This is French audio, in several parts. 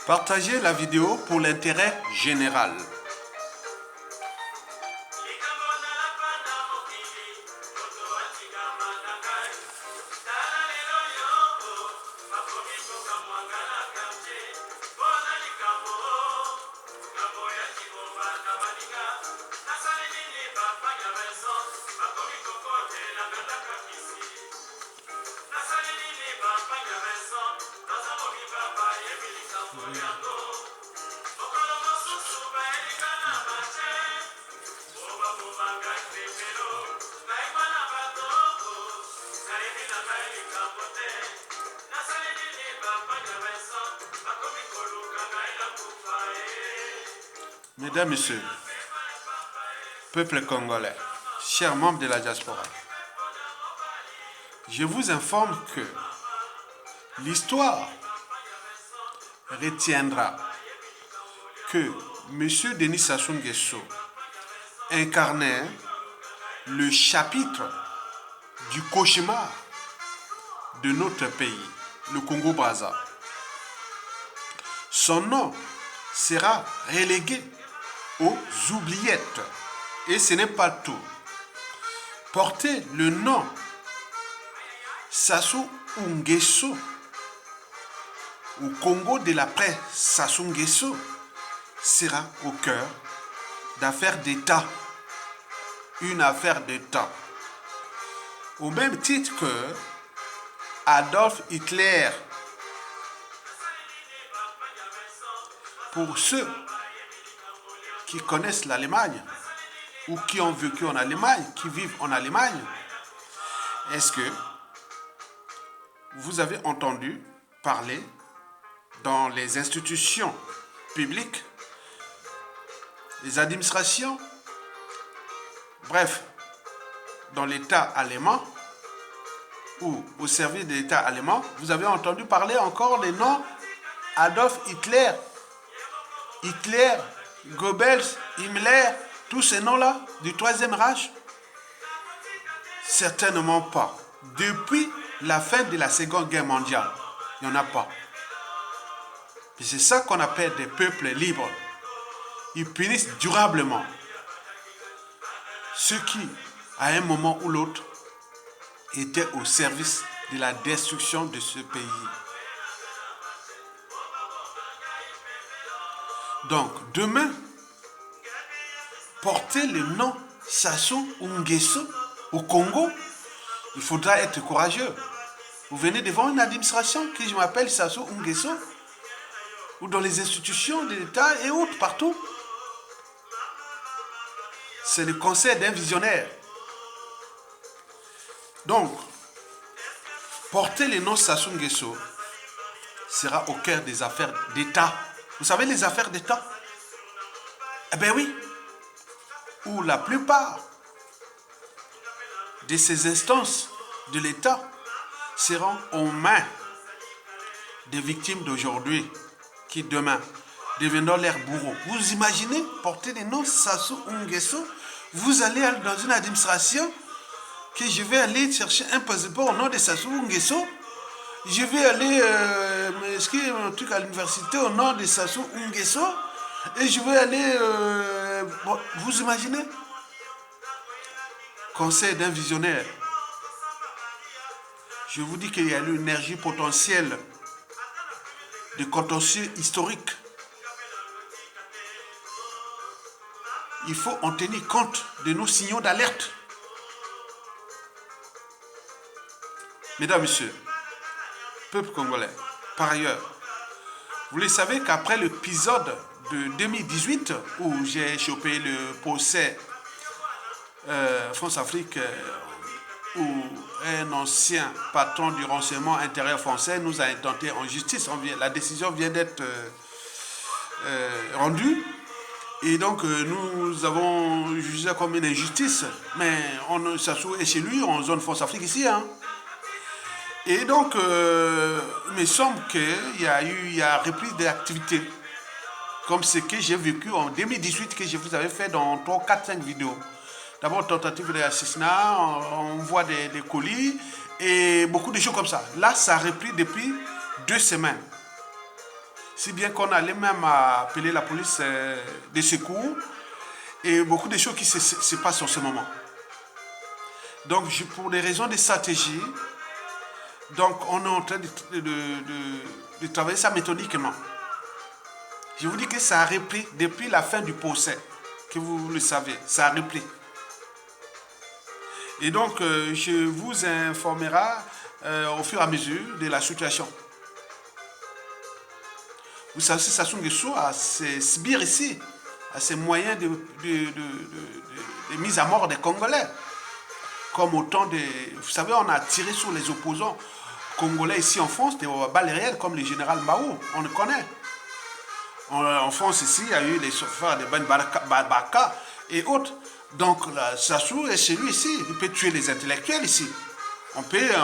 Partagez la vidéo pour l'intérêt général. Mesdames, Messieurs, peuple congolais, chers membres de la diaspora, je vous informe que l'histoire retiendra que M. Denis Sassou Nguesso incarnait le chapitre du cauchemar de notre pays, le Congo-Brazza. Son nom sera relégué aux oubliettes. Et ce n'est pas tout. Porter le nom Sassou Nguesso au Congo de l'après Sassou Nguesso sera au cœur d'affaires d'État. Une affaire d'État. Au même titre que Adolf Hitler. Pour ceux qui connaissent l'Allemagne ou qui ont vécu en Allemagne, qui vivent en Allemagne, est-ce que vous avez entendu parler dans les institutions publiques, les administrations, bref, dans l'État allemand ou au service de l'État allemand, vous avez entendu parler encore des noms Adolf Hitler, Goebbels, Himmler, tous ces noms-là du Troisième Reich? Certainement pas. Depuis la fin de la Seconde Guerre mondiale, il n'y en a pas. Et c'est ça qu'on appelle des peuples libres. Ils punissent durablement ceux qui, à un moment ou l'autre, étaient au service de la destruction de ce pays. Donc, demain, porter le nom Sassou Nguesso au Congo, il faudra être courageux. Vous venez devant une administration qui je m'appelle Sassou Nguesso, ou dans les institutions de l'État et autres, partout. C'est le conseil d'un visionnaire. Donc, porter le nom Sassou Nguesso sera au cœur des affaires d'État. Vous savez les affaires d'État? Eh bien oui, où la plupart de ces instances de l'État seront aux mains des victimes d'aujourd'hui qui demain deviendront leurs bourreaux. Vous imaginez porter le nom Sassou Nguesso? Vous allez dans une administration que je vais aller chercher un passeport au nom de Sassou Nguesso. Je vais aller m'inscrire un truc à l'université au nom de Sassou Nguesso. Et je vais aller... vous imaginez? Conseil d'un visionnaire. Je vous dis qu'il y a une énergie potentielle de contentieux historique. Il faut en tenir compte de nos signaux d'alerte. Mesdames, Messieurs, peuple congolais, par ailleurs, vous le savez qu'après l'épisode de 2018 où j'ai chopé le procès France-Afrique où un ancien patron du renseignement intérieur français nous a intenté en justice. La décision vient d'être rendue. Et donc, nous avons jugé comme une injustice. Mais Sassou est chez lui, en zone France-Afrique ici. Hein. Et donc, il me semble qu'il y a reprise des activités. Comme ce que j'ai vécu en 2018, que je vous avais fait dans 3, 4, 5 vidéos. D'abord, tentative d'assassinat, on voit des colis et beaucoup de choses comme ça. Là, ça a repris depuis 2 semaines. Si bien qu'on allait même appeler la police de secours et beaucoup de choses qui se passent en ce moment. Donc, pour des raisons de stratégie, donc on est en train de travailler ça méthodiquement. Je vous dis que ça a repris depuis la fin du procès, que vous le savez, ça a repris. Et donc, je vous informerai au fur et à mesure de la situation. Vous savez, Sassou Nguesso a ses sbires ici, a ses moyens de mise à mort des Congolais. Comme autant de... Vous savez, on a tiré sur les opposants congolais ici en France, des balles réelles comme le général Mao, on le connaît. En France ici, il y a eu les chauffeurs de Ben Baka et autres. Donc, Sassou est chez lui ici, il peut tuer les intellectuels ici. On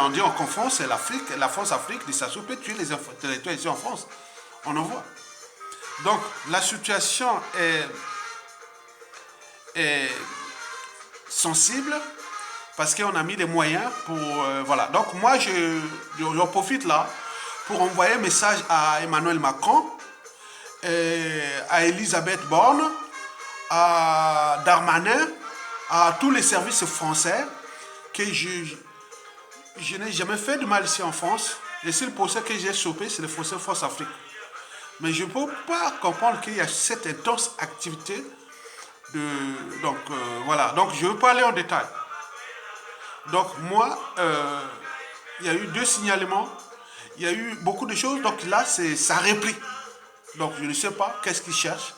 dit en confond, c'est l'Afrique, la France-Afrique de Sassou peut tuer les intellectuels ici en France. On en voit. Donc, la situation est sensible parce qu'on a mis des moyens pour... voilà. Donc, moi, je profite là pour envoyer un message à Emmanuel Macron, à Elisabeth Borne, à Darmanin, à tous les services français, que je n'ai jamais fait de mal ici en France. Le seul procès que j'ai chopé, c'est le procès France-Afrique. Mais je ne peux pas comprendre qu'il y a cette intense activité. Donc, voilà. Donc, je ne veux pas aller en détail. Donc, moi, il y a eu 2 signalements. Il y a eu beaucoup de choses. Donc, là, ça repris. Donc, je ne sais pas qu'est-ce qu'ils cherchent.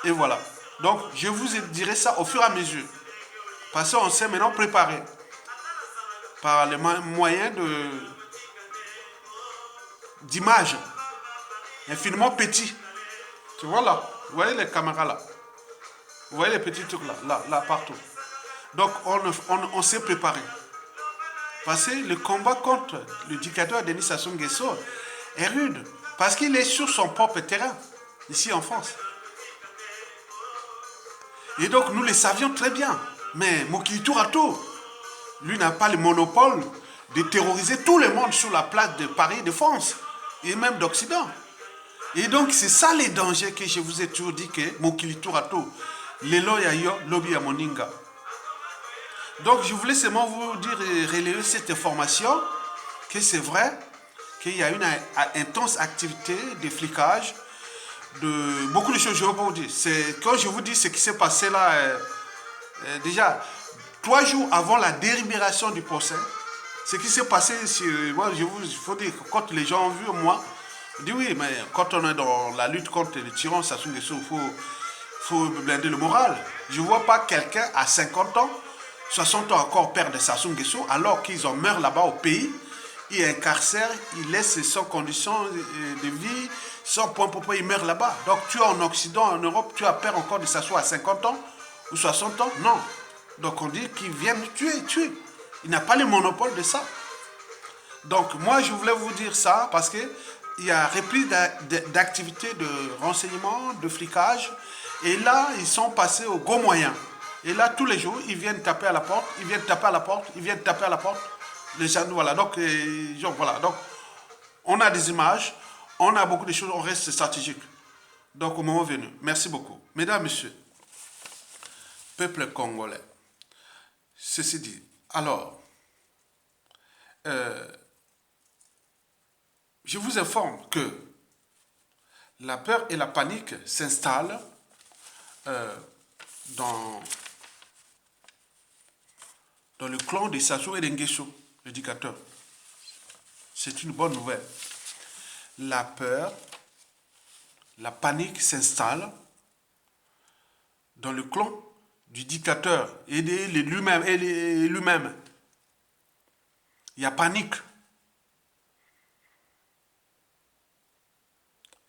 Et voilà. Donc, je vous dirai ça au fur et à mesure. Parce qu'on s'est maintenant préparé par les moyens d'image infiniment petits. Tu vois là, vous voyez les caméras là, vous voyez les petits trucs là partout. Donc on s'est préparé. Parce que le combat contre le dictateur Denis Sassou Nguesso est rude. Parce qu'il est sur son propre terrain, ici en France. Et donc nous le savions très bien. Mais Mokili Tourato, lui n'a pas le monopole de terroriser tout le monde sur la place de Paris, de France, et même d'Occident. Et donc c'est ça les dangers que je vous ai toujours dit que Mokili Tourato, Lelo Yayo, Lobi Yamoninga. Donc je voulais seulement vous dire et relayer cette information, que c'est vrai qu'il y a une intense activité de flicage, de beaucoup de choses, je ne vais pas vous dire. Quand je vous dis ce qui s'est passé là, déjà, 3 jours avant la délibération du procès, ce qui s'est passé, moi, il faut dire que quand les gens ont vu, moi, je dis oui, mais quand on est dans la lutte contre les tyrans, Sassou Nguesso, il faut blinder le moral. Je ne vois pas quelqu'un à 50 ans, 60 ans encore père de Sassou Nguesso, alors qu'ils en meurent là-bas au pays, ils incarcèrent, ils laissent sans conditions de vie, sans point pour point, ils meurent là-bas. Donc tu es en Occident, en Europe, tu as peur encore de Sassou à 50 ans ou 60 ans? Non. Donc on dit qu'ils viennent tuer. Il n'a pas le monopole de ça. Donc moi je voulais vous dire ça parce que il y a repris d'activités de renseignement, de flicage. Et là, ils sont passés aux gros moyens. Et là, tous les jours, ils viennent taper à la porte, ils viennent taper à la porte, ils viennent taper à la porte. Les gens, voilà. Donc, voilà. Donc, on a des images, on a beaucoup de choses, on reste stratégique. Donc, au moment venu. Merci beaucoup. Mesdames, Messieurs, peuple congolais, ceci dit, alors, je vous informe que la peur et la panique s'installent dans le clan de Sassou et d'Nguesso, le dictateur. C'est une bonne nouvelle. La peur, la panique s'installe dans le clan du dictateur et de lui-même. Il y a panique.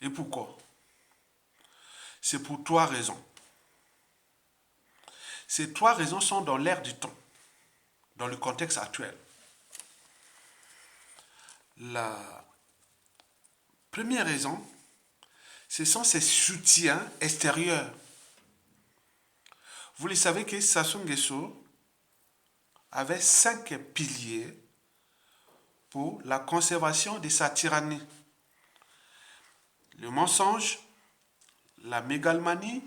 Et pourquoi? C'est pour 3 raisons. Ces 3 raisons sont dans l'air du temps, dans le contexte actuel. La première raison, ce sont ces soutiens extérieurs. Vous le savez que Sassou Nguesso avait 5 piliers pour la conservation de sa tyrannie. le mensonge, la mégalomanie,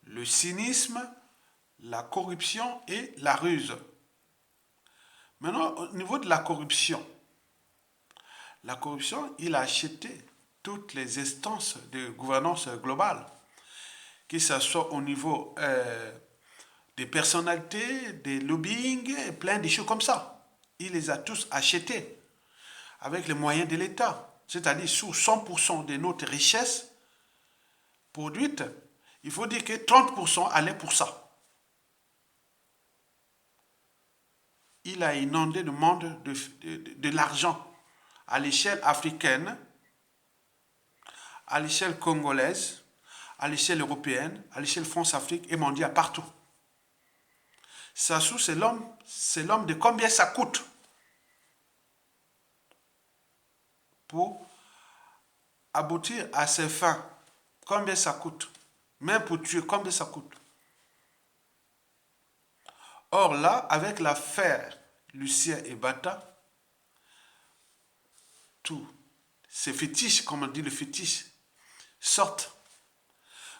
le cynisme, la corruption et la ruse. Maintenant, au niveau de la corruption, il a acheté toutes les instances de gouvernance globale, que ce soit au niveau des personnalités, des lobbying, et plein de choses comme ça. Il les a tous achetés avec les moyens de l'État. C'est-à-dire, sur 100% de notre richesse produite, il faut dire que 30% allait pour ça. Il a inondé le monde de l'argent à l'échelle africaine, à l'échelle congolaise, à l'échelle européenne, à l'échelle France-Afrique et mondiale, partout. Sassou, c'est l'homme de combien ça coûte pour aboutir à ses fins. Combien ça coûte? Même pour tuer, combien ça coûte? Or là, avec l'affaire Lucien et Bata, tout ces fétiches, comme on dit le fétiche, sortent.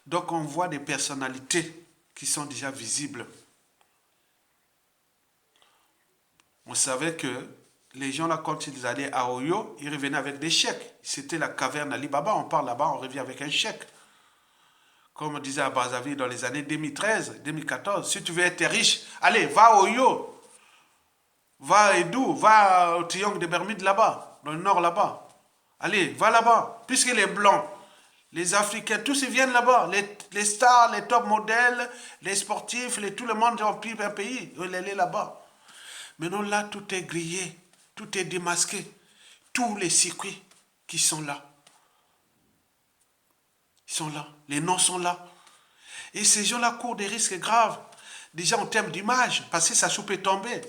Donc on voit des personnalités qui sont déjà visibles. On savait que les gens là, quand ils allaient à Oyo, ils revenaient avec des chèques. C'était la caverne Ali Baba, on part là-bas, on revient avec un chèque. Comme on disait à Brazzaville dans les années 2013, 2014, si tu veux être riche, allez, va à Oyo. Va à Edou, va au triangle des Bermudes là-bas, dans le nord là-bas. Allez, va là-bas. Puisque les Blancs, les Africains, tous ils viennent là-bas. Les stars, les top modèles, les sportifs, tout le monde remplit un pays. Il est là-bas. Maintenant là, tout est grillé, tout est démasqué. Tous les circuits qui sont là. Ils sont là. Les noms sont là. Et ces gens-là courent des risques graves. Déjà en termes d'image, parce que ça peut tomber.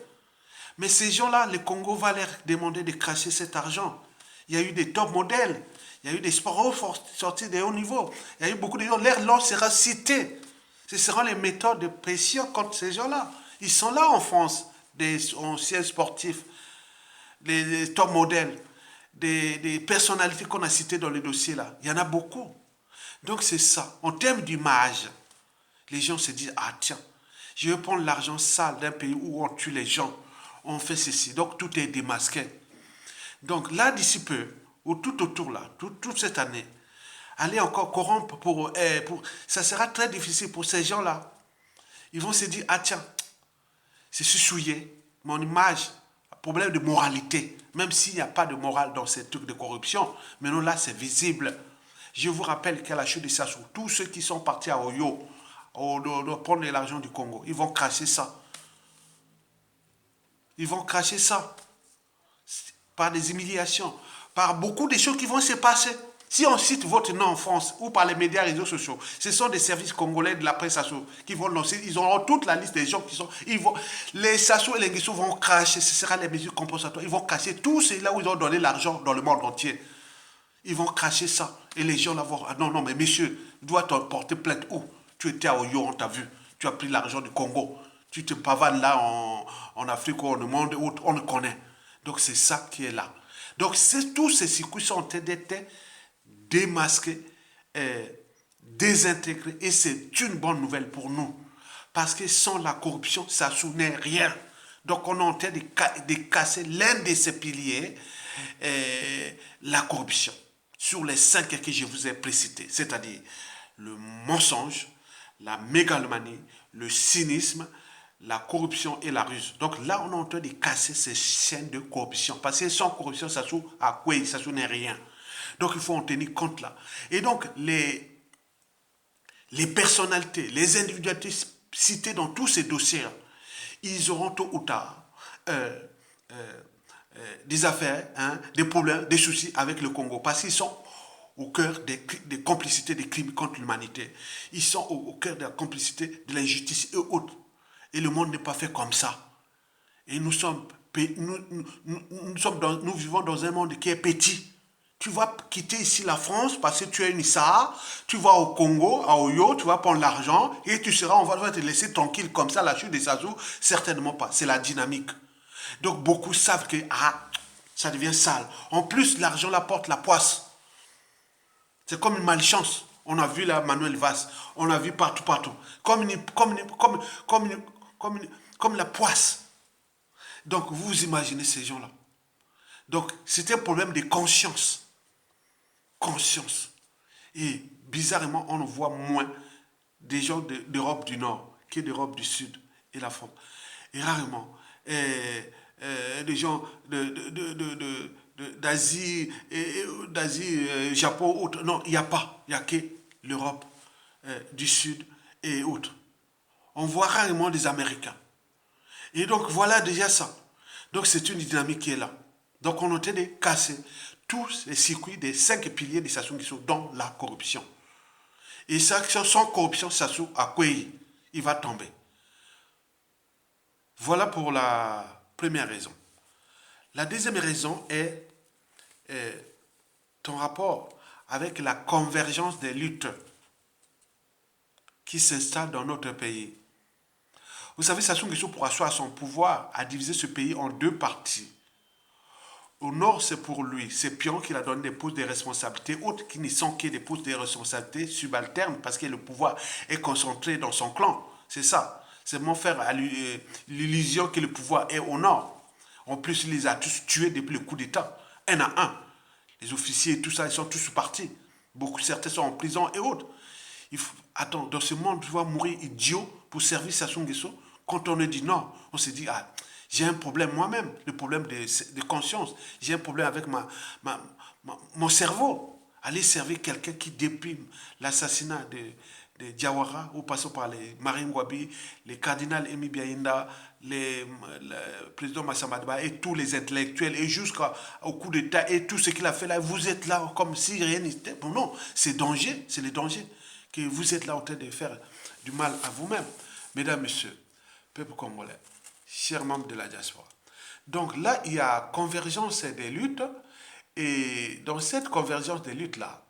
Mais ces gens-là, le Congo va leur demander de cracher cet argent. Il y a eu des top modèles, il y a eu des sportifs sortis de haut niveau, il y a eu beaucoup de gens, leur nom sera cité. Ce seront les méthodes de pression contre ces gens-là. Ils sont là en France, des anciens sportifs, des top modèles, des personnalités qu'on a citées dans le dossier là. Il y en a beaucoup. Donc c'est ça. En termes d'image, les gens se disent, ah tiens, je vais prendre l'argent sale d'un pays où on tue les gens. On fait ceci. Donc tout est démasqué. Donc là, d'ici peu, ou tout autour là, toute cette année, aller encore corrompre ça sera très difficile pour ces gens-là. Ils vont se dire, ah tiens, c'est souillé, mon image, problème de moralité, même s'il n'y a pas de morale dans ces trucs de corruption, mais non là c'est visible. Je vous rappelle qu'à la chute de Sassou, tous ceux qui sont partis à Oyo, prendre l'argent du Congo, ils vont cracher ça. Ils vont cracher ça par des humiliations, par beaucoup de choses qui vont se passer. Si on cite votre nom en France ou par les médias réseaux sociaux, ce sont des services congolais de la presse Sassou qui vont lancer, ils auront toute la liste des gens qui sont... les Sassou et les Nguessou vont cracher, ce sera les mesures compensatoires, ils vont cracher tout c'est là où ils ont donné l'argent dans le monde entier. Ils vont cracher ça. Et les gens là vont... Ah non, mais monsieur, tu dois te porter plainte où? Tu étais à Oyo, on t'a vu. Tu as pris l'argent du Congo. Tu te pavanes là en Afrique ou dans le monde où on le connaît. Donc c'est ça qui est là. Donc tous ces circuits sont en train d'être démasqués, désintégrés. Et c'est une bonne nouvelle pour nous. Parce que sans la corruption, ça n'est rien. Donc on est en train de casser l'un de ces piliers, la corruption. Sur les 5 que je vous ai précités. C'est-à-dire le mensonge, la mégalomanie, le cynisme, la corruption et la ruse. Donc là, on est en train de casser ces chaînes de corruption. Parce que sans corruption, ça n'est rien. Donc il faut en tenir compte là. Et donc les personnalités, les individualités citées dans tous ces dossiers, ils auront tôt ou tard des affaires, des problèmes, des soucis avec le Congo. Parce qu'ils sont au cœur des complicités des crimes contre l'humanité. Ils sont au cœur de la complicité de l'injustice et autres. Et le monde n'est pas fait comme ça. Et nous vivons dans un monde qui est petit. Tu vas quitter ici la France parce que tu es une Issa, tu vas au Congo, à Oyo, tu vas prendre l'argent et on va te laisser tranquille comme ça, la chute des Sassou, certainement pas. C'est la dynamique. Donc beaucoup savent que ça devient sale. En plus, l'argent la porte la poisse. C'est comme une malchance. On a vu là Manuel Valls, on a vu partout, partout. Comme la poisse. Donc vous imaginez ces gens-là. Donc c'est un problème de conscience. Conscience. Et bizarrement, on voit moins des gens d'Europe du Nord que d'Europe du Sud et la France. Et rarement, des gens d'Asie, Japon, autres. Non, il n'y a pas. Il n'y a que l'Europe du Sud et autres. On voit rarement des Américains. Et donc voilà déjà ça. Donc c'est une dynamique qui est là. Donc on est en train de casser tous les circuits des 5 piliers de Sassou Nguesso dans la corruption. Et ça, sans corruption, Sassou Akwei, il va tomber. Voilà pour la première raison. La deuxième raison est ton rapport avec la convergence des luttes qui s'installent dans notre pays. Vous savez, Sassou Nguesso, pour asseoir son pouvoir, a divisé ce pays en 2 parties. Au nord, c'est pour lui, c'est Pion qui a donné des postes de responsabilité, autres qui ne sont que des postes de responsabilité subalternes parce que le pouvoir est concentré dans son clan. C'est ça. C'est mon faire l'illusion que le pouvoir est au nord. En plus, il les a tous tués depuis le coup d'État, un à un. Les officiers et tout ça, ils sont tous partis. Certains sont en prison et autres. Attends, dans ce monde, tu vas mourir idiot pour servir Sassou Nguesso. Quand on est du nord, on se dit, ah, j'ai un problème moi-même, le problème de conscience. J'ai un problème avec mon cerveau. Aller servir quelqu'un qui déprime l'assassinat de Diawara, ou passant par les Marine Ngouabi, les cardinals Emi Biaïnda, le président Massamadba et tous les intellectuels, et jusqu'au coup d'État et tout ce qu'il a fait là, vous êtes là comme si rien n'était. Bon, non, c'est danger, c'est le danger que vous êtes là en train de faire du mal à vous-même. Mesdames, Messieurs, peuple congolais, chers membres de la diaspora. Donc là, il y a convergence des luttes, et dans cette convergence des luttes-là,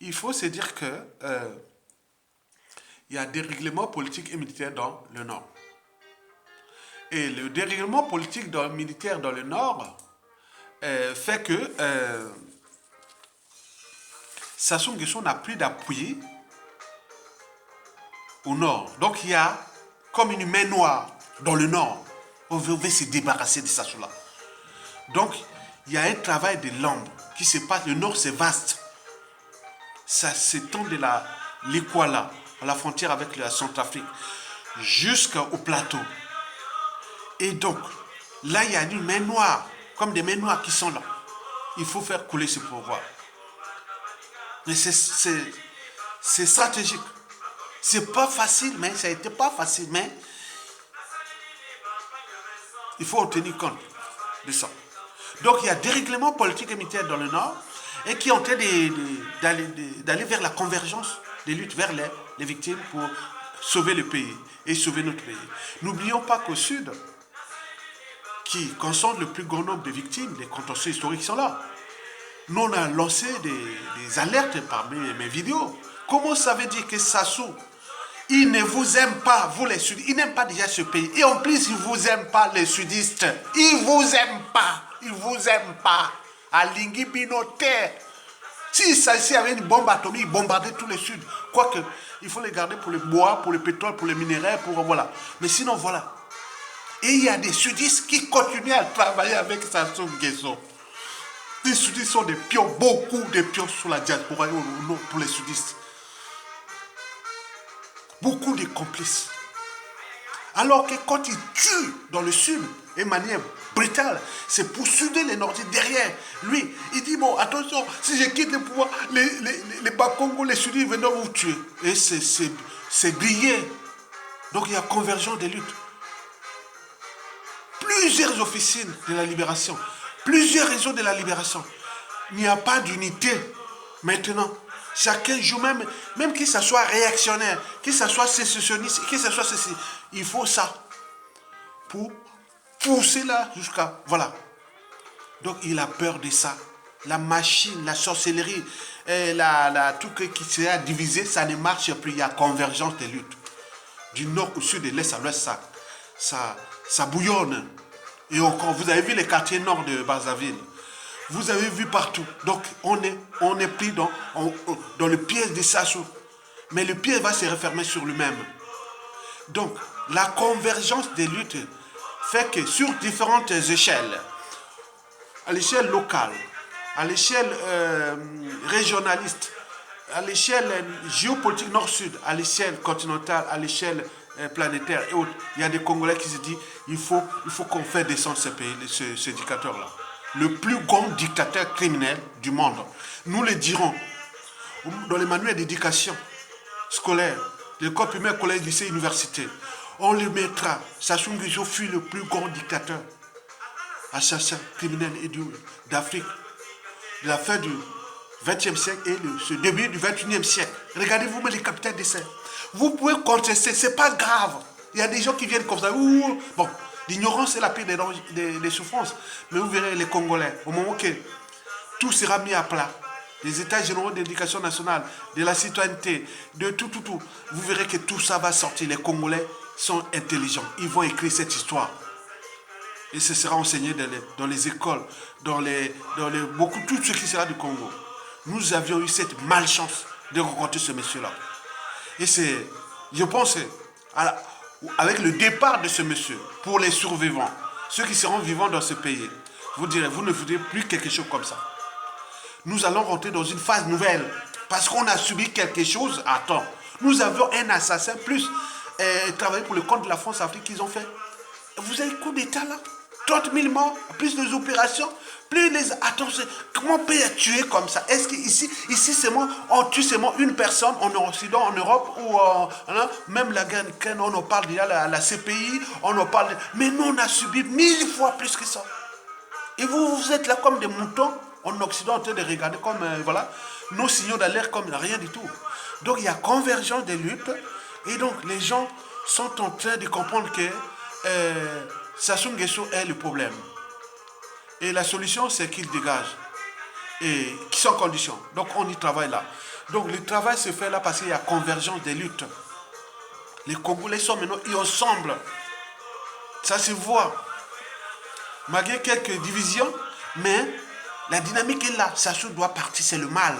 il faut se dire que il y a des règlements politiques et militaires dans le Nord. Et le dérèglement politique militaire dans le Nord fait que Sassou Nguesso n'a plus d'appui au Nord. Donc il y a comme une main noire dans le Nord. On veut se débarrasser de Sassou-là. Donc il y a un travail de l'ombre qui se passe. Le Nord, c'est vaste. Ça s'étend de l'Ikwala, à la frontière avec la Centrafrique, jusqu'au plateau. Et donc, là, il y a une main noire, comme des mains noires qui sont là. Il faut faire couler ce pouvoir. Mais c'est stratégique. C'est pas facile, mais ça a été pas facile, mais il faut en tenir compte de ça. Donc, il y a des règlements politiques et militaires dans le Nord et qui ont en train d'aller vers la convergence des luttes vers les victimes pour sauver le pays et sauver notre pays. N'oublions pas qu'au Sud, qui concentre le plus grand nombre de victimes, des contentieux historiques sont là. Nous, on a lancé des alertes parmi mes vidéos. Comment ça veut dire que Sassou, il ne vous aime pas, vous les sudistes, il n'aime pas déjà ce pays. Et en plus, il ne vous aime pas, les sudistes. Il ne vous aime pas. Il ne vous aime pas. À Lingui Binoter. Si Sassou avait une bombe atomique, il bombardait tous les Suds. Quoique, il faut les garder pour le bois, pour le pétrole, pour les minéraux, pour voilà. Mais sinon, voilà. Et il y a des sudistes qui continuent à travailler avec Sassou Nguesso. Les sudistes sont des pions, beaucoup de pions sur la diaspora pour les sudistes. Beaucoup de complices. Alors que quand ils tuent dans le sud, de manière brutale, c'est pour suder les Nordiques derrière. Lui, il dit, bon, attention, si je quitte le pouvoir, les Bakongo, les sudistes viendront vous tuer. Et c'est grillé. Donc il y a convergence des luttes. Plusieurs officines de la libération, plusieurs réseaux de la libération. Il n'y a pas d'unité maintenant. Chacun joue même qu'il soit réactionnaire, qu'il soit sécessionniste, qu'il soit ceci. Il faut ça pour pousser là jusqu'à... Voilà. Donc il a peur de ça. La machine, la sorcellerie, tout qui sera divisé, ça ne marche plus. Il y a convergence des luttes. Du nord au sud, de l'est à l'ouest, ça bouillonne. Et encore, vous avez vu les quartiers nord de Brazzaville. Vous avez vu partout. Donc, on est pris dans le piège des Sassou. Mais le piège va se refermer sur lui-même. Donc, la convergence des luttes fait que sur différentes échelles, à l'échelle locale, à l'échelle régionaliste, à l'échelle géopolitique nord-sud, à l'échelle continentale, à l'échelle planétaire et autres, il y a des Congolais qui se disent il faut qu'on fasse descendre ce pays, ce dictateur-là. Le plus grand dictateur criminel du monde. Nous le dirons dans les manuels d'éducation scolaire, l'école primaire, collège, lycée, université. On le mettra. Sassou Nguesso fut le plus grand dictateur, assassin, criminel d'Afrique, de la fin du XXe siècle et ce début du XXIe siècle. Regardez-vous mais les capitaines d'essai. Vous pouvez contester, c'est pas grave. Il y a des gens qui viennent comme ça. Ouh, bon, l'ignorance est la pire des souffrances. Mais vous verrez les Congolais, au moment que tout sera mis à plat, les états généraux de l'éducation nationale, de la citoyenneté, de tout, vous verrez que tout ça va sortir. Les Congolais sont intelligents. Ils vont écrire cette histoire. Et ce sera enseigné dans les écoles, dans tout ce qui sera du Congo. Nous avions eu cette malchance de rencontrer ce monsieur-là. Et c'est, je pense, avec le départ de ce monsieur, pour les survivants, ceux qui seront vivants dans ce pays, vous direz, vous ne voudrez plus quelque chose comme ça. Nous allons rentrer dans une phase nouvelle, parce qu'on a subi quelque chose à temps. Nous avions un assassin, plus travaillé pour le compte de la France-Afrique qu'ils ont fait. Vous avez coup d'État là, 30 000 morts, plus les opérations, plus les... Attends, comment on peut tuer comme ça? Est-ce qu'ici seulement, on tue seulement une personne en Occident, en Europe, ou même la guerre, on en parle déjà, la CPI, on en parle... Mais nous, on a subi 1000 fois plus que ça. Et vous êtes là comme des moutons, en Occident, en train de regarder comme, voilà, nos signaux d'alerte comme rien du tout. Donc, il y a convergence des luttes, et donc, les gens sont en train de comprendre que Sassou Nguesso est le problème. Et la solution, c'est qu'il dégage. Et qui sont en condition. Donc, on y travaille là. Donc, le travail se fait là parce qu'il y a convergence des luttes. Les Congolais sont maintenant ensemble. Ça se voit. Malgré quelques divisions, mais la dynamique est là. Sassou doit partir, c'est le mal.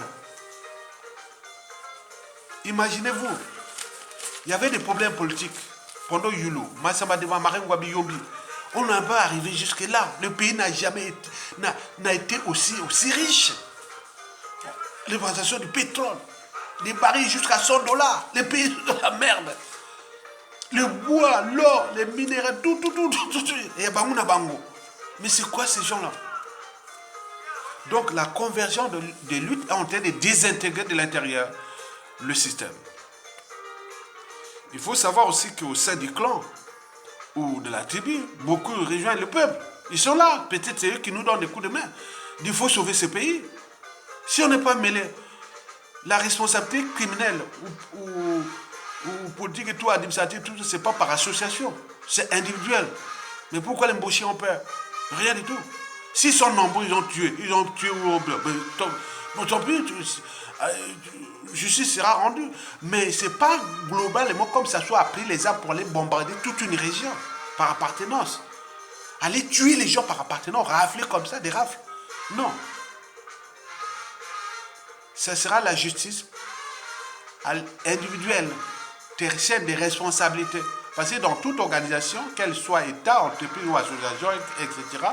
Imaginez-vous, il y avait des problèmes politiques pendant Yulu, Massamba Deva, Marine Wabi Yombi. On n'a pas arrivé jusque-là. Le pays n'a jamais été aussi riche. L'exportation du pétrole, les barils jusqu'à $100, les pays de la merde. Le bois, l'or, les minéraux, tout. Et Bangouna Bango. Mais c'est quoi ces gens-là? Donc la convergence des luttes est en train de désintégrer de l'intérieur le système. Il faut savoir aussi qu'au sein du clan ou de la tribu, beaucoup rejoignent le peuple. Ils sont là. Peut-être c'est eux qui nous donnent des coups de main. Il faut sauver ce pays. Si on n'est pas mêlé, la responsabilité criminelle ou politique et tout, administrative, tout, c'est pas par association. C'est individuel. Mais pourquoi les Mbochis ont peur? Rien du tout. S'ils sont nombreux, ils ont tué. Tant pis, justice sera rendue. Mais ce n'est pas globalement comme ça soit pris les armes pour aller bombarder toute une région par appartenance. Aller tuer les gens par appartenance, rafler comme ça, des rafles. Non. Ce sera la justice individuelle, tertiaire des responsabilités. Parce que dans toute organisation, qu'elle soit État, entreprise ou association, etc.,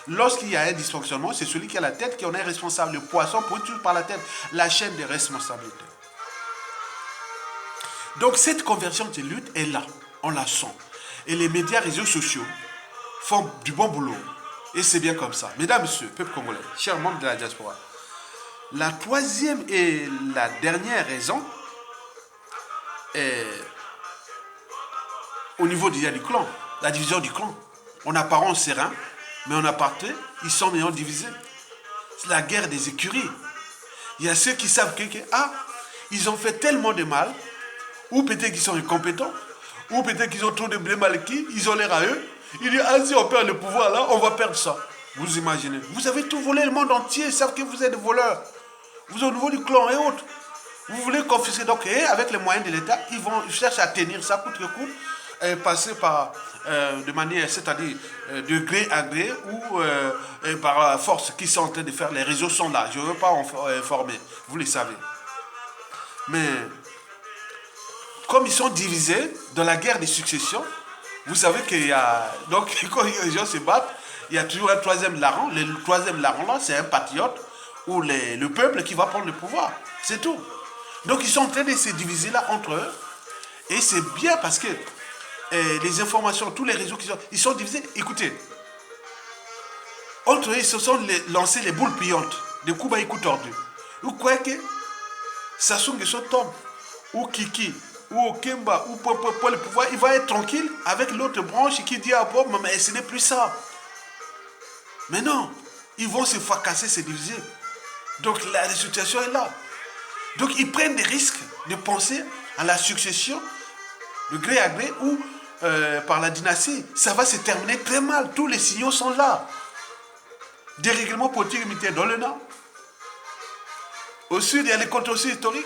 lorsqu'il y a un dysfonctionnement, c'est celui qui a la tête qui en est responsable. Le poisson produit par la tête, la chaîne des responsabilités. Donc cette conversion de lutte est là, on la sent. Et les médias, réseaux sociaux font du bon boulot. Et c'est bien comme ça. Mesdames, messieurs, peuple congolais, chers membres de la diaspora, la troisième et la dernière raison est au niveau du clan, la division du clan. En apparence serein, mais en aparté, ils sont maintenant divisés. C'est la guerre des écuries. Il y a ceux qui savent que ils ont fait tellement de mal, ou peut-être qu'ils sont incompétents, ou peut-être qu'ils ont trop de blé mal acquis, ils ont l'air à eux. Ils disent, si on perd le pouvoir là, on va perdre ça. Vous imaginez, vous avez tout volé, le monde entier, ils savent que vous êtes des voleurs. Vous êtes au niveau du clan et autres. Vous voulez confisquer, donc avec les moyens de l'État, ils cherchent à tenir ça coûte que coûte. passer par, de manière, c'est-à-dire de gré à gré ou par force qui sont en train de faire. Les réseaux sont là. Je ne veux pas informer, vous le savez. Mais comme ils sont divisés dans la guerre de succession, vous savez qu'il y a... Donc, quand les gens se battent, il y a toujours un troisième larron. Le troisième larron, là, c'est un patriote ou le peuple qui va prendre le pouvoir. C'est tout. Donc, ils sont en train de se diviser là entre eux. Et c'est bien parce que les informations, tous les réseaux ils sont divisés. Écoutez, entre eux, ils se sont lancés les boules pliantes, des coups bas et coups tordus. Vous croyez que Sassou Nguesso tombe, ou Kiki, ou Okemba, ou pour le pouvoir, il va être tranquille avec l'autre branche qui dit à Bob, mais ce n'est plus ça. Mais non, ils vont se fracasser, se diviser. Donc la situation est là. Donc ils prennent des risques de penser à la succession de gré à gré ou par la dynastie. Ça va se terminer très mal. Tous les signaux sont là. Des règlements politiques militaires dans le nord. Au sud, il y a les contentieux historiques.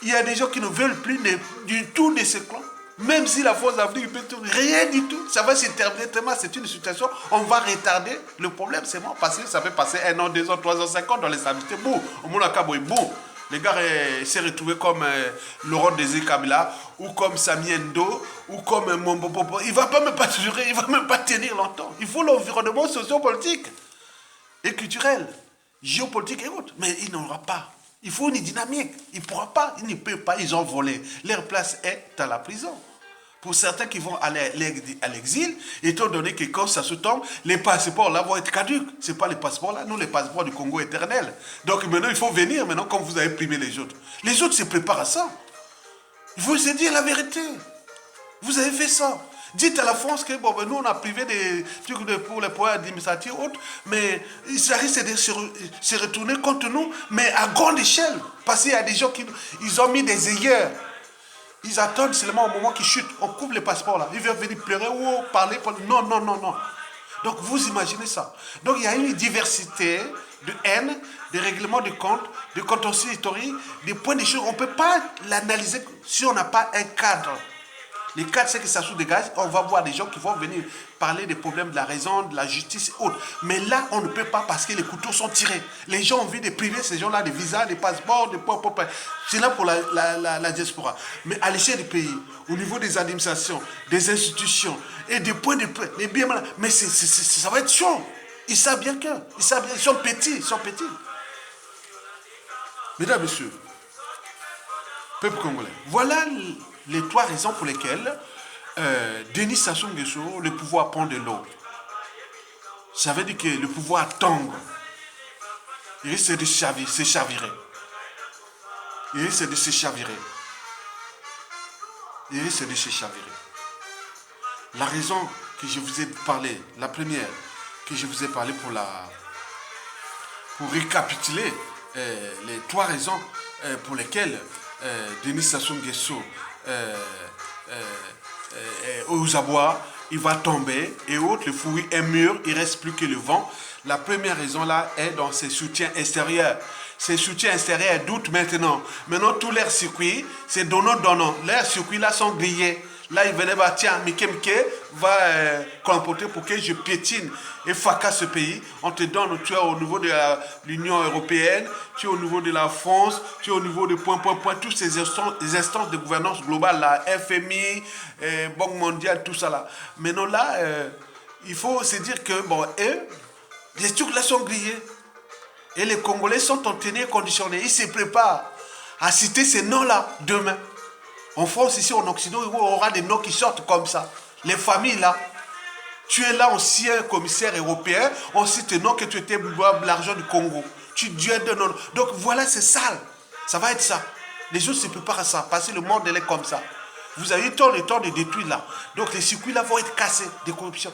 Il y a des gens qui ne veulent plus du tout de ces clans. Même si la force d'Afrique peut tout, rien du tout. Ça va se terminer très mal. C'est une situation. On va retarder. Le problème, c'est moi. Parce que ça peut passer 1 an, 2 ans, 3 ans, 5 ans dans les stabilités. Boum, au Moulakabo, boum. Les gars s'est retrouvé comme Laurent Désiré Kabila ou comme Sami Endo ou comme Mombopopo. Il ne va pas même pas durer, il ne va même pas tenir longtemps. Il faut l'environnement socio-politique et culturel, géopolitique et autres. Mais il n'aura pas. Il faut une dynamique. Il ne pourra pas, il ne peut pas, ils ont volé. Leur place est à la prison. Pour certains qui vont aller à l'exil, étant donné que quand ça se tombe, les passeports là vont être caducs. Ce n'est pas les passeports là, nous les passeports du Congo éternel. Donc maintenant il faut venir, maintenant comme vous avez primé les autres. Les autres se préparent à ça. Il faut se dire la vérité. Vous avez fait ça. Dites à la France que bon, ben, nous on a privé des trucs pour les pouvoirs administratifs et autres, mais ça risque de se retourner contre nous, mais à grande échelle. Parce qu'il y a des gens qui ils ont mis des œillères. Ils attendent seulement au moment qu'ils chutent. On coupe les passeports là. Ils veulent venir pleurer ou parler. Non, non, non, non. Donc vous imaginez ça. Donc il y a une diversité de haine, de règlements de compte, de contentieux historiques, des points de choses. On ne peut pas l'analyser si on n'a pas un cadre. Les cadres, c'est que ça se dégage. On va voir des gens qui vont venir parler des problèmes de la raison, de la justice et autres. Mais là, on ne peut pas parce que les couteaux sont tirés. Les gens ont envie de priver ces gens-là des visas, des passeports, des c'est là pour la diaspora. Mais à l'échelle du pays, au niveau des administrations, des institutions et des points de prêt, les biens malades, mais ça va être chaud. Ils savent bien que. Ils sont petits, ils sont petits. Mesdames, Messieurs, peuple congolais, voilà les 3 raisons pour lesquelles Denis Sassou Nguesso, le pouvoir prend de l'eau. Ça veut dire que le pouvoir tombe. Il risque de se chavirer. Il risque de se chavirer. Il risque de se chavirer. La raison que je vous ai parlé, la première que je vous ai parlé pour récapituler les 3 raisons pour lesquelles Denis Sassou Nguesso aux abois, il va tomber et autres, le fruit est mûr, il ne reste plus que le vent. La première raison là est dans ses soutiens extérieurs. Ces soutiens extérieurs doutent maintenant. Maintenant, tous leurs circuits, c'est donnant. Leurs circuits là sont grillés. Là, il venait, bah, tiens, Mickey va comporter pour que je piétine et fracasse ce pays. On te donne, tu es au niveau de l'Union européenne, tu es au niveau de la France, tu es au niveau de point, tous ces instances de gouvernance globale, la FMI, Banque mondiale, tout ça là. Maintenant là, il faut se dire que, bon, les trucs là sont grillés. Et les Congolais sont en tenue conditionnée. Ils se préparent à citer ces noms-là demain. En France, ici, en Occident, il y aura des noms qui sortent comme ça. Les familles, là. Tu es là, ancien commissaire européen. On cite tes noms que tu étais l'argent du Congo. Tu es de non. Donc, voilà, c'est sale. Ça va être ça. Les gens se préparent à ça. Parce que le monde, elle est comme ça. Vous avez eu le temps de détruire là. Donc, les circuits, là, vont être cassés de corruption.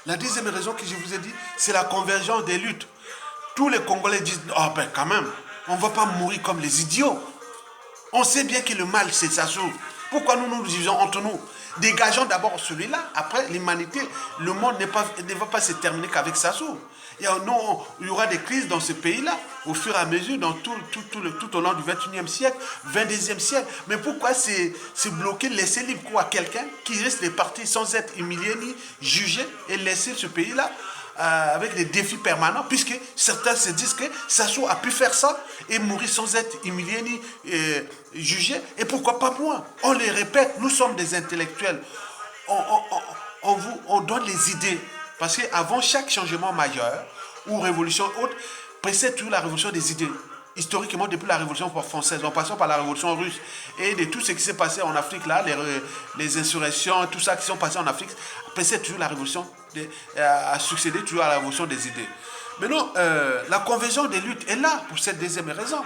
La deuxième raison que je vous ai dit, c'est la convergence des luttes. Tous les Congolais disent, oh quand même, on ne va pas mourir comme les idiots. On sait bien que le mal, c'est Sassou. Pourquoi nous nous divisons entre nous? Dégageons d'abord celui-là. Après, l'humanité, le monde ne va pas se terminer qu'avec Sassou. Il y aura des crises dans ce pays-là, au fur et à mesure, tout au long du 21e siècle, 22e siècle. Mais pourquoi c'est bloqué, laisser libre quoi à quelqu'un qui risque de partir sans être humilié ni jugé et laisser ce pays-là avec des défis permanents, puisque certains se disent que Sassou a pu faire ça et mourir sans être humilié ni jugé. Et pourquoi pas moi? On les répète, nous sommes des intellectuels. On donne les idées. Parce qu'avant chaque changement majeur ou révolution haute, précède toujours la révolution des idées. Historiquement, depuis la révolution française, en passant par la révolution russe et de tout ce qui s'est passé en Afrique, là, les insurrections, tout ça qui sont passés en Afrique, précède toujours la révolution, a succédé toujours à la révolution des idées. Maintenant, la convergence des luttes est là pour cette deuxième raison.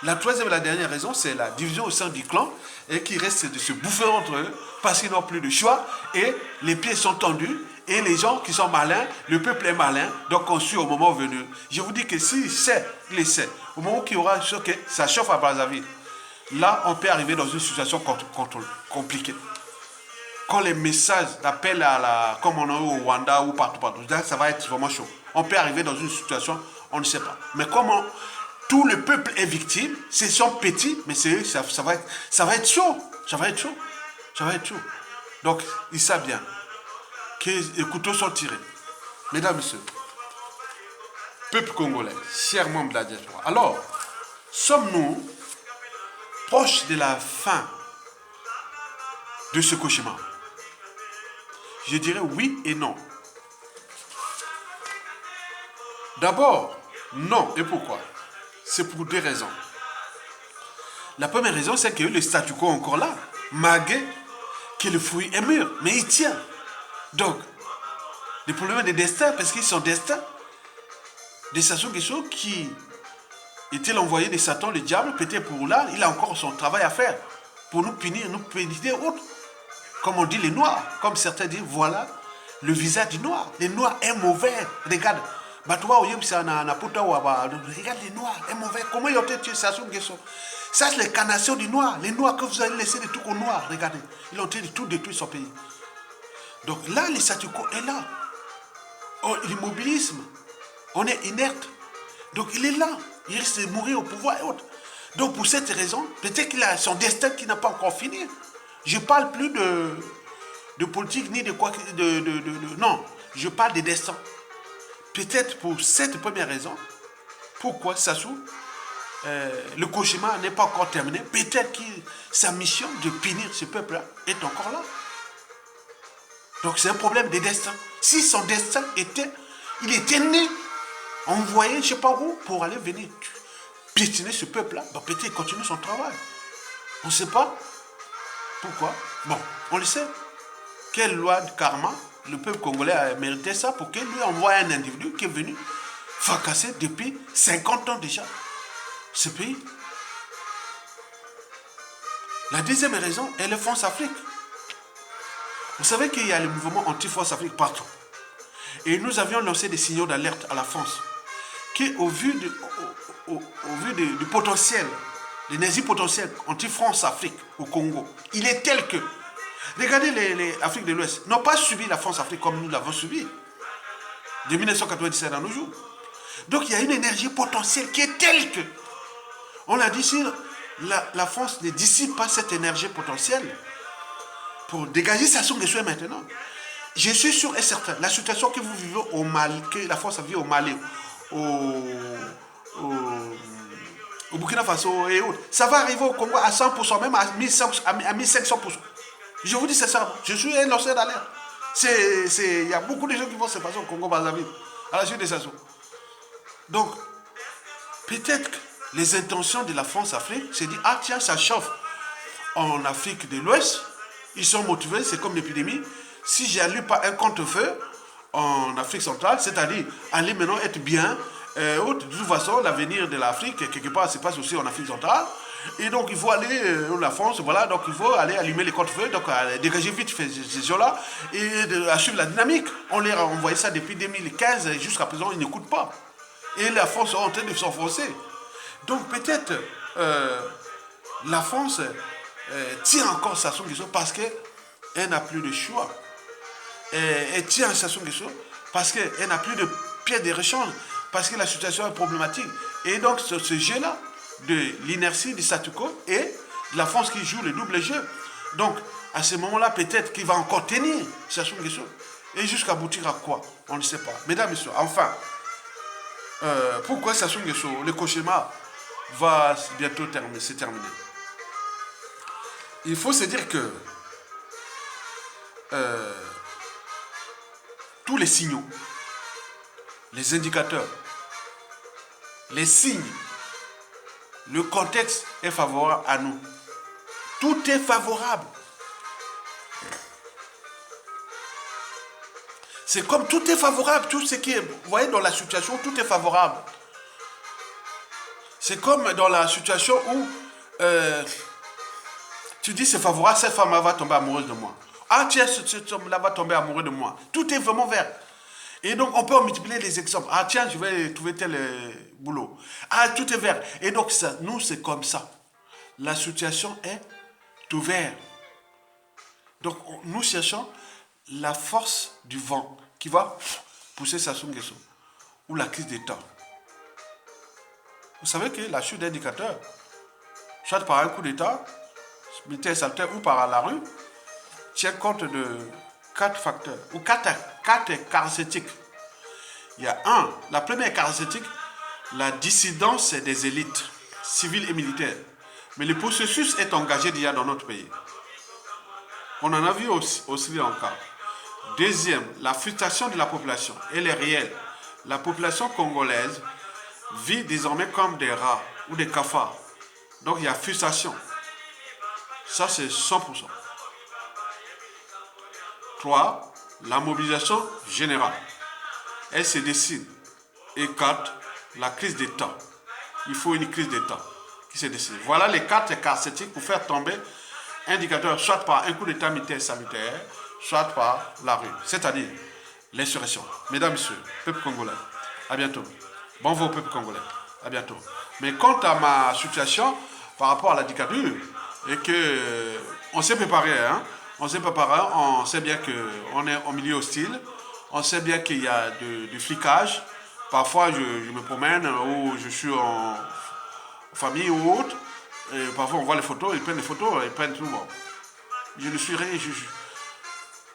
La troisième et la dernière raison, c'est la division au sein du clan et qui reste de se bouffer entre eux parce qu'ils n'ont plus de choix et les pieds sont tendus. Et les gens qui sont malins, le peuple est malin, donc on suit au moment venu. Je vous dis que s'il sait, il le sait. Au moment où il y aura choqué, ça chauffe à Brazzaville. Là, on peut arriver dans une situation compliquée. Quand les messages d'appel comme on a eu au Rwanda ou partout, ça va être vraiment chaud. On peut arriver dans une situation, on ne sait pas. Mais comment tout le peuple est victime, c'est son petit, mais ça va être chaud. Ça va être chaud. Donc, ils savent bien que les couteaux sont tirés. Mesdames, Messieurs, peuple congolais, chers membres de la diaspora, alors, sommes-nous proches de la fin de ce cauchemar? Je dirais oui et non. D'abord, non. Et pourquoi? C'est pour deux raisons. La première raison, c'est que le statu quo est encore là, malgré que le fruit est mûr, mais il tient. Donc, le problème des destins, parce qu'ils sont destins, de Sassou Nguesso qui était l'envoyé de Satan, le diable, peut-être pour là, il a encore son travail à faire pour nous punir, nous péniter autres. Comme on dit les noirs, comme certains disent, voilà le visage du noir. Les noirs est mauvais. Regarde, regarde les noirs est mauvais. Comment ils ont été tués Sassou Nguesso? Ça, c'est l'incarnation du noir. Les noirs que vous avez laissés des trucs au noir, regardez. Ils ont été tout détruit son pays. Donc là, le statu quo est là. L'immobilisme, on est inerte. Donc il est là. Il risque de mourir au pouvoir et autres. Donc pour cette raison, peut-être qu'il a son destin qui n'a pas encore fini. Je ne parle plus de politique ni de quoi. Non, je parle de destin. Peut-être pour cette première raison, pourquoi Sassou, le cauchemar n'est pas encore terminé. Peut-être que sa mission de punir ce peuple-là est encore là. Donc c'est un problème de destin. Si son destin était, il était né, envoyé, je ne sais pas où, pour aller venir piétiner ce peuple-là, bah, peut-être qu'il continue son travail. On ne sait pas. Pourquoi? Bon, on le sait. Quelle loi de karma, le peuple congolais a mérité ça pour qu'il lui envoie un individu qui est venu fracasser depuis 50 ans déjà ce pays. La deuxième raison est le France Afrique. Vous savez qu'il y a le mouvement anti-France Afrique partout. Et nous avions lancé des signaux d'alerte à la France qui, au vu du potentiel, l'énergie potentielle anti-France Afrique au Congo, il est tel que, regardez les Afriques de l'Ouest, n'ont pas subi la France Afrique comme nous l'avons subi, de 1997 à nos jours. Donc il y a une énergie potentielle qui est telle que, on a dit, si la France ne dissipe pas cette énergie potentielle, pour dégager Sassou Nguesso maintenant, je suis sûr et certain, la situation que vous vivez au Mali, que la France a vécu au Mali, au Burkina Faso et autres, ça va arriver au Congo à 100%, même à 1500%. Je vous dis sincèrement, je suis un lanceur d'alerte. Il y a beaucoup de gens qui vont se passer au Congo Brazzaville, à la suite de Sassou. Donc, peut-être que les intentions de la France-Afrique, c'est dire, ah tiens, ça chauffe en Afrique de l'Ouest, ils sont motivés, c'est comme l'épidémie. Si je n'allume pas un contre-feu en Afrique centrale, c'est-à-dire aller maintenant être bien, de toute façon, l'avenir de l'Afrique, quelque part, se passe aussi en Afrique centrale. Et donc, il faut aller, la France, voilà, donc il faut aller allumer les contre-feux, donc dégager vite ces gens-là et suivre la dynamique. On leur a envoyé ça depuis 2015 et jusqu'à présent, ils n'écoutent pas. Et la France est en train de s'enfoncer. Donc, peut-être, la France tire encore Sassou Nguesso parce qu'elle n'a plus de choix. Elle tire Sassou Nguesso parce qu'elle n'a plus de pied de rechange, parce que la situation est problématique. Et donc ce jeu-là, de l'inertie du statu quo et de la France qui joue le double jeu. Donc à ce moment-là, peut-être qu'il va encore tenir Sassou Nguesso. Et jusqu'à aboutir à quoi? On ne sait pas. Mesdames et messieurs, enfin, pourquoi Sassou Nguesso, le cauchemar va bientôt se terminer? Il faut se dire que tous les signaux, les indicateurs, les signes, le contexte est favorable à nous. Tout est favorable. C'est comme tout est favorable, tout ce qui est, vous voyez, dans la situation, tout est favorable. C'est comme dans la situation où tu dis c'est favorable, cette femme va tomber amoureuse de moi. Ah tiens, cet homme-là va tomber amoureux de moi. Tout est vraiment vert. Et donc on peut multiplier les exemples. Ah tiens, je vais trouver tel boulot. Ah, tout est vert. Et donc ça, nous, c'est comme ça. La situation est ouverte. Donc nous cherchons la force du vent qui va pousser Sassou Nguesso ou la crise d'État. Vous savez que la chute d'indicateur, soit par un coup d'État, militaire salutaire ou par la rue, tient compte de 4 facteurs ou 4 caractéristiques. Il y a la première caractéristique, la dissidence des élites civiles et militaires. Mais le processus est engagé déjà dans notre pays. On en a vu aussi encore. Deuxième, la frustration de la population. Elle est réelle. La population congolaise vit désormais comme des rats ou des cafards. Donc il y a frustration. Ça c'est 100%. 3. La mobilisation générale. Elle se dessine. Et 4. La crise d'État. Il faut une crise d'État qui se dessine. Voilà les 4 caractéristiques pour faire tomber un indicateur, soit par un coup d'État militaire sanitaire, soit par la rue, c'est-à-dire l'insurrection. Mesdames, Messieurs, peuple congolais, à bientôt. Bon vos peuple congolais, à bientôt. Mais quant à ma situation par rapport à la dictature, et que on s'est préparé, hein, on sait bien qu'on est en milieu hostile, on sait bien qu'il y a du flicage. Parfois, je me promène ou je suis en famille ou autre. Et parfois, on voit les photos, ils prennent les photos, ils prennent tout. Bon. Je ne suis rien.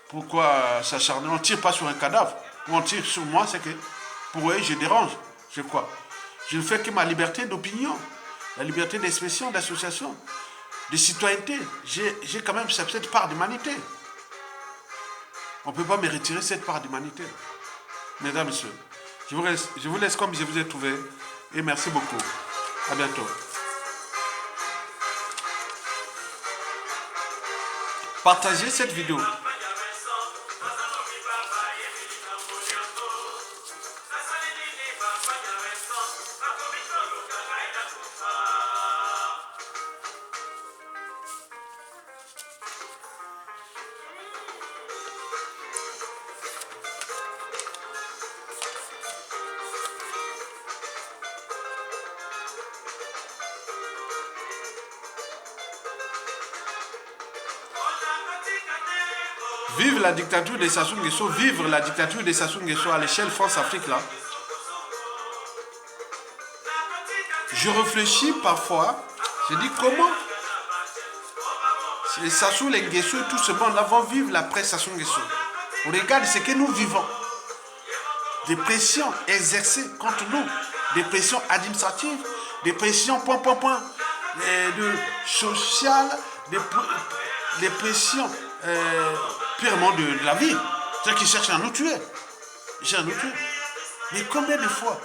Pourquoi s'acharner? On ne tire pas sur un cadavre. Ou on tire sur moi, c'est que pour eux, je dérange. C'est quoi? Je ne fais que ma liberté d'opinion, la liberté d'expression, d'association, de citoyenneté. J'ai quand même cette part d'humanité. On ne peut pas me retirer cette part d'humanité. Mesdames, Messieurs, je vous laisse comme je vous ai trouvé. Et merci beaucoup. À bientôt. Partagez cette vidéo. Vive la dictature de Sassou Nguesso, vivre la dictature de Sassou Nguesso à l'échelle France-Afrique là. Je réfléchis parfois, je dis comment les Sassou, les Nguesso et tout ce monde-là vont vivre l'après Sassou Nguesso. On regarde ce que nous vivons. Des pressions exercées contre nous, des pressions administratives, des pressions de sociales, des pressions purement de la vie. C'est-à-dire qu'ils cherchent à nous tuer. Ils cherchent à nous tuer. Mais combien de fois?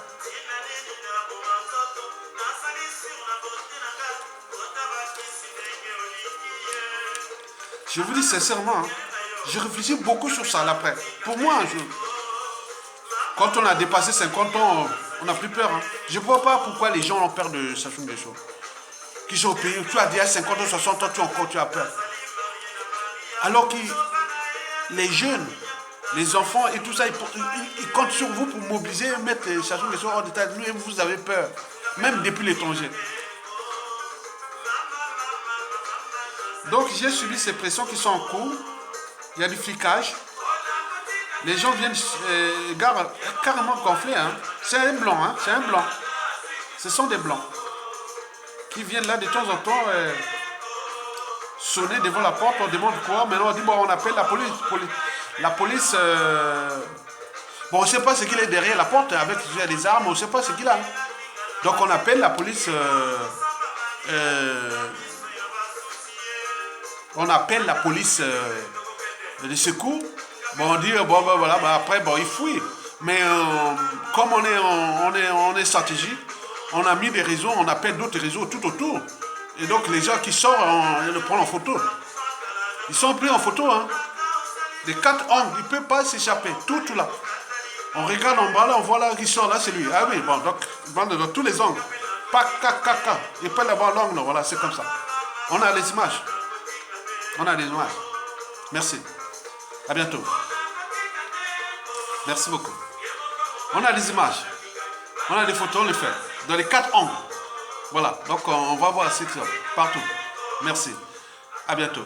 Je vous dis sincèrement, hein, je réfléchis beaucoup sur ça l'après. Pour moi, quand on a dépassé 50 ans, on n'a plus peur. Hein. Je ne vois pas pourquoi les gens ont peur de Sassou Nguesso. Qui sont au pays, tu as dit à 50 ans, 60 ans, tu as peur. Alors que les jeunes, les enfants et tout ça, ils comptent sur vous pour mobiliser, mettre Sassou Nguesso hors d'état de nuit et vous avez peur. Même depuis l'étranger. Donc j'ai subi ces pressions qui sont en cours. Il y a du flicage. Les gens viennent carrément gonflés. Hein. C'est un blanc. Hein. C'est un blanc. Ce sont des blancs qui viennent là de temps en temps sonner devant la porte. On demande quoi. Maintenant on dit bon, on appelle la police. La police... bon, on ne sait pas ce qu'il est derrière la porte avec des armes. On ne sait pas ce qu'il a. Donc on appelle la police... on appelle la police de secours. Bon, on dit, bon, ben, voilà, ben, après, bon, il fouille. Mais comme on est stratégique, on a mis des réseaux, on appelle d'autres réseaux tout autour. Et donc, les gens qui sortent, on le prend en photo. Ils sont pris en photo, hein. Les 4 angles, il ne peut pas s'échapper. Tout là. On regarde en bas, là, on voit là qui sort, là, c'est lui. Ah oui, bon, donc, il va dans tous les angles. Pas caca. Il peut l'avoir l'angle, voilà, c'est comme ça. On a les images. On a des images. Merci. À bientôt. Merci beaucoup. On a des images. On a des photos, on les fait. Dans les 4 angles. Voilà. Donc on va voir c'est partout. Merci. À bientôt.